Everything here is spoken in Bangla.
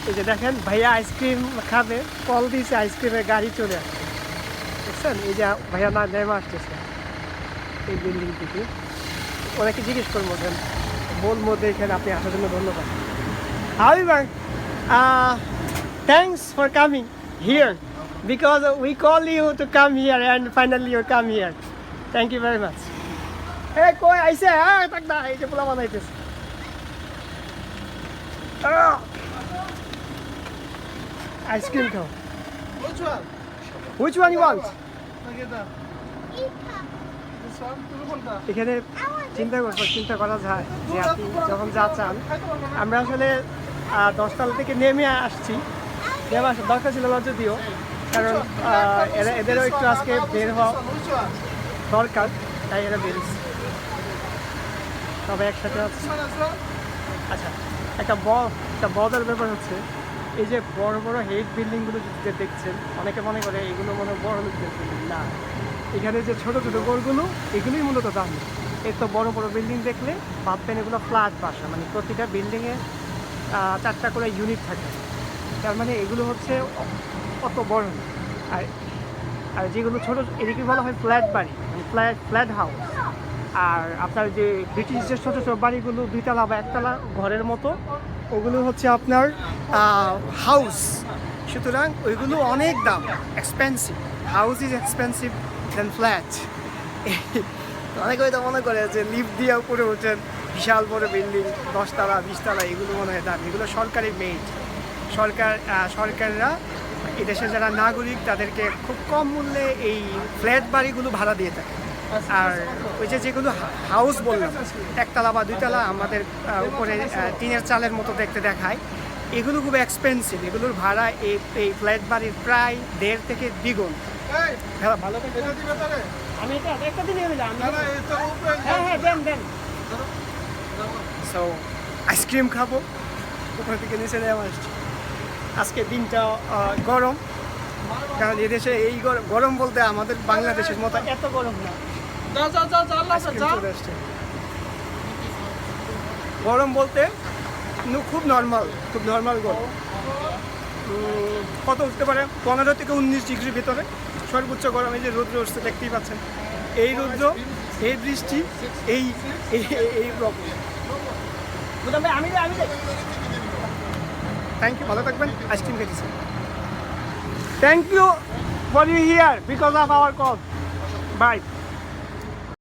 এই যে দেখেন ভাইয়া আইসক্রিম খাবে, কল দিয়েছে, আইসক্রিমের গাড়ি চলে আসছে, বুঝছেন? এই যে ভাইয়া না নেমে আসতেছে এই বিল্ডিং থেকে। ওনাকে জিজ্ঞেস করবো যে বলবো যে এখানে আপনি আসার জন্য ধন্যবাদ। However, thanks for coming here because we call you to come here and finally you come here. Thank you very much. Hey, koi aise ha tak na ei je pula banaiteছে। Ice cream খাও। Which one? Which one you want? Look at this one. তুমি কোনটা? এখানে চিন্তা করা যায় যে আপনি যখন যা চান। আমরা আসলে 10 তলা থেকে নেমে আসছি, নেমে আসার দরকার ছিল না যদিও, কারণ এদেরও একটু আজকে বের হওয়া Which one? দরকার, তাই এরা বেরিয়েছে তবে একসাথে আছে। This one as well? আচ্ছা, একটা বড় ব্যাপার হচ্ছে এই যে বড় বড় হেড বিল্ডিংগুলো যে দেখছেন, অনেকে মনে করে এগুলো মনে হয় বড় লোকদের বিল্ডিং। না, এখানে যে ছোট ছোট ঘরগুলো এগুলোই মূলত দাম। এর তো বড় বড় বিল্ডিং দেখলে ভাববেন এগুলো ফ্ল্যাট বাসা, মানে প্রতিটা বিল্ডিংয়ে 4টা করে ইউনিট থাকে, তার মানে এগুলো হচ্ছে অত বড় না। আর আর যেগুলো ছোটো এদিকে বলা হয় ফ্ল্যাট বাড়ি, মানে ফ্ল্যাট হাউস। আর আপনার যে ব্রিটিশদের ছোটো ছোটো বাড়িগুলো 2তলা বা 1তলা ঘরের মতো, ওগুলো হচ্ছে আপনার হাউস। সুতরাং ওইগুলো অনেক দাম, expensive. House is expensive then flat. অনেকে হয়তো মনে করে যে লিফট দিয়ে উপরে ওঠেন, বিশাল বড় বিল্ডিং 10 তলা 20 তলা, এগুলো মনে হয় দাম। এগুলো সরকারি মেড, সরকাররা এদেশে যারা নাগরিক তাদেরকে খুব কম মূল্যে এই ফ্ল্যাট বাড়িগুলো ভাড়া দিয়ে থাকে। আর ওই যেগুলো হাউস বললাম 1তলা বা 2তলা আমাদের উপরে টিনের চালের মতো দেখতে দেখায়, এগুলো খুব এক্সপেন্সিভ। এগুলোর ভাড়া এই ফ্ল্যাট বাড়ির প্রায় 1.5 থেকে দ্বিগুণ। Hey, হ্যাঁ, ভালো এটা দিবে তারে? আমি এটা একটা দিন দিলাম। না না, এটা উপরে। হ্যাঁ দেন। সো আইসক্রিম খাবো, উপর থেকে নিচে নেওয়া আসছি। আজকে দিনটা গরম, কারণ এদেশে এই গরম বলতে আমাদের বাংলাদেশের মতো এত গরম না। যা আল্লাহ আইসক্রিম যা। চলে আসছে। গরম বলতে খুব নর্মাল গরম। কত উঠতে পারে 15 থেকে 19 ডিগ্রির ভিতরে সর্বোচ্চ গরম। এই যে রৌদ্র উঠছে দেখতেই পাচ্ছেন, এই রৌদ্র, এই বৃষ্টি, এই রকম। আমি থ্যাংক ইউ, ভালো থাকবেন। আইসক্রিম খেয়েছি। Thank you for you here because of our call. By.